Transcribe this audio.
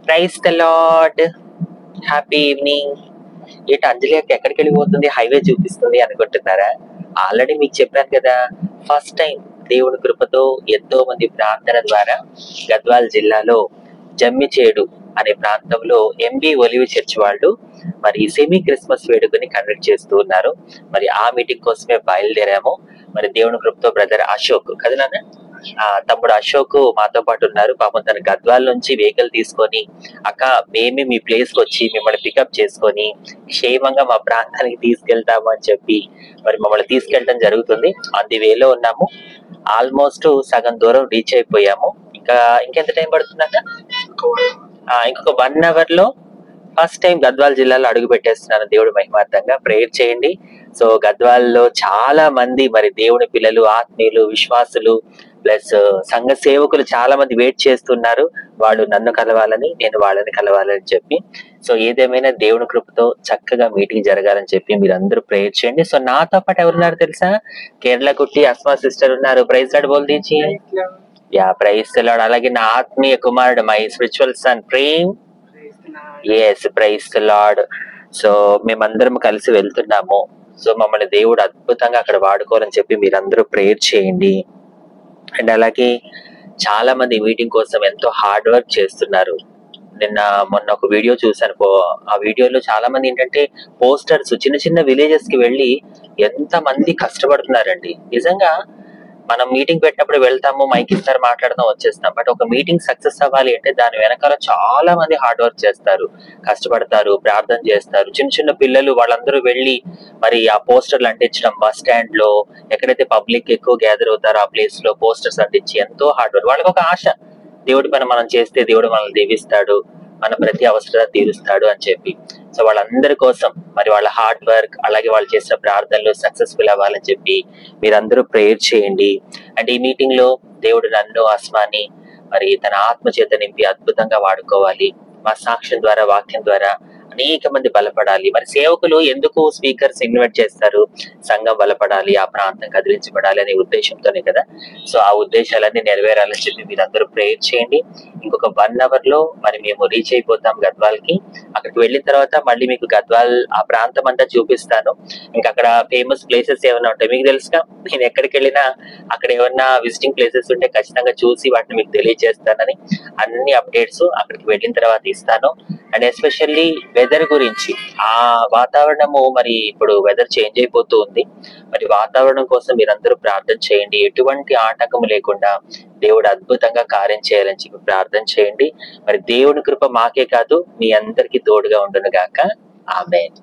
Praise the lord. Happy evening. ఏంటి అంజలి అక్క ఎక్కడికి వెళ్ళిపోతుంది, హైవే చూపిస్తుంది అనుకుంటున్నారా? ఆల్రెడీ మీకు చెప్పాను కదా, ఫస్ట్ టైం దేవుని కృపతో ఎంతో మంది ప్రార్థన ద్వారా గద్వాల్ జిల్లాలో జమ్మిచేడు అనే ప్రాంతంలో ఎంబీ ఒలివ్ చర్చ్ వాళ్ళు మరి సెమీ క్రిస్మస్ వేడుకని కండక్ట్ చేస్తూ ఉన్నారు. మరి ఆ మీటింగ్ కోసమే బయలుదేరాము. మరి దేవుని కృపతో బ్రదర్ అశోక్ కదా నాన్న, తమ్ముడు అశోక్ మాతో పాటు ఉన్నారు. పాపం తన గద్వాల నుంచి వెహికల్ తీసుకొని అక్క మేమే మీ ప్లేస్ కి వచ్చి మిమ్మల్ని పికప్ చేసుకొని క్షేమంగా మా ప్రాంతానికి తీసుకెళ్తాము అని చెప్పి మరి మమ్మల్ని తీసుకెళ్ళడం జరుగుతుంది. ఆన్ ది వేలో ఉన్నాము. ఆల్మోస్ట్ సగం దూరం రీచ్ అయిపోయాము. ఇంకెంత టైం పడుతుందక్క? ఇంకొక 1 hour లో ఫస్ట్ టైం గద్వాల్ జిల్లాలో అడుగు పెట్టేస్తున్నాను. దేవుడు మహిమార్థంగా ప్రేయర్ చేయండి. సో గద్వాల్లో చాలా మంది మరి దేవుని పిల్లలు, ఆత్మీయులు, విశ్వాసులు ప్లస్ సంఘ సేవకులు చాలా మంది వెయిట్ చేస్తున్నారు. వాళ్ళు నన్ను కలవాలని, నేను వాళ్ళని కలవాలని చెప్పి. సో ఏదేమైనా దేవుని కృపతో చక్కగా మీటింగ్ జరగాలని చెప్పి మీరు అందరూ ప్రేయర్ చేయండి. సో నాతో పాటు ఎవరున్నారు తెలుసా? కేరళ కుట్టి అస్మా సిస్టర్ ఉన్నారు. ప్రైజ్ లార్డ్ బోల్ దీచి. Yeah praise lord. అలాగే నా ఆత్మీయ కుమారుడు my spiritual son Prem. Yes praise lord. So మేమందరం కలిసి వెళ్తున్నాము. సో మమ్మల్ని దేవుడు అద్భుతంగా అక్కడ వాడుకోవాలని చెప్పి మీరందరూ ప్రేయర్ చేయండి. అండ్ అలాగే చాలా మంది మీటింగ్ కోసం ఎంతో హార్డ్ వర్క్ చేస్తున్నారు. మొన్న ఒక వీడియో చూసాను. ఆ వీడియోలో చాలా మంది ఏంటంటే పోస్టర్స్ చిన్న చిన్న విలేజెస్ కి వెళ్ళి ఎంత మంది కష్టపడుతున్నారండి. నిజంగా మనం మీటింగ్ పెట్టినప్పుడు వెళ్తాము, మైక్ ఇస్తారు, మాట్లాడతాం, వచ్చేస్తాం. బట్ ఒక మీటింగ్ సక్సెస్ అవ్వాలి అంటే దాని వెనకాల చాలా మంది హార్డ్ వర్క్ చేస్తారు, కష్టపడతారు, ప్రార్థన చేస్తారు. చిన్న చిన్న పిల్లలు వాళ్ళందరూ వెళ్ళి మరి ఆ పోస్టర్లు అంటించడం, బస్ స్టాండ్ లో ఎక్కడైతే పబ్లిక్ ఎక్కువ గ్యాదర్ అవుతారో ఆ ప్లేస్ లో పోస్టర్స్ అంటించి ఎంతో హార్డ్ వర్క్. వాళ్ళకి ఒక ఆశ, దేవుడి పని మనం చేస్తే దేవుడు మనల్ని దీవిస్తాడు, మన ప్రతి అవసరం తీరుస్తాడు అని చెప్పి. సో వాళ్ళందరి కోసం మరి వాళ్ళ హార్డ్ వర్క్ అలాగే వాళ్ళు చేసిన ప్రార్థనలు సక్సెస్ఫుల్ అవ్వాలని చెప్పి మీరందరూ ప్రేయర్ చేయండి. అండ్ ఈ మీటింగ్ లో దేవుడు నన్ను, అస్మాని మరి తన ఆత్మ చేత నింపి అద్భుతంగా వాడుకోవాలి. మా సాక్ష్యం ద్వారా, వాక్యం ద్వారా అనేక మంది బలపడాలి. మరి సేవకులు ఎందుకు స్పీకర్స్ ఇన్వైట్ చేస్తారు? సంఘం బలపడాలి, ఆ ప్రాంతం కదిలించబడాలి అనే ఉద్దేశంతోనే కదా. సో ఆ ఉద్దేశాలన్నీ నెరవేరాలని చెప్పి మీరందరూ ప్రేయర్ చేయండి. ఇంకొక 1 hour లో మరి మేము రీచ్ అయిపోతాం గద్వాల్ కి. అక్కడికి వెళ్ళిన తర్వాత మళ్ళీ మీకు గద్వాల్ ఆ ప్రాంతం అంతా చూపిస్తాను. ఇంకా అక్కడ ఫేమస్ ప్లేసెస్ ఏమైనా ఉంటాయి మీకు తెలుసుగా. నేను ఎక్కడికి వెళ్ళినా అక్కడ ఏమన్నా విజిటింగ్ ప్లేసెస్ ఉంటే ఖచ్చితంగా చూసి వాటిని మీకు తెలియజేస్తానని అన్ని అప్డేట్స్ అక్కడికి వెళ్ళిన తర్వాత ఇస్తాను. అండ్ ఎస్పెషల్లీ వెదర్ గురించి, ఆ వాతావరణము మరి ఇప్పుడు వెదర్ చేంజ్ అయిపోతూ ఉంది. మరి వాతావరణం కోసం మీరందరూ ప్రార్థన చేయండి. ఎటువంటి ఆటంకం లేకుండా దేవుడు అద్భుతంగా కార్యం చేయాలని చెప్పి ప్రార్థన చేయండి. మరి దేవుని కృప మాకే కాదు మీ అందరికీ తోడుగా ఉండును గాక. ఆమేన్.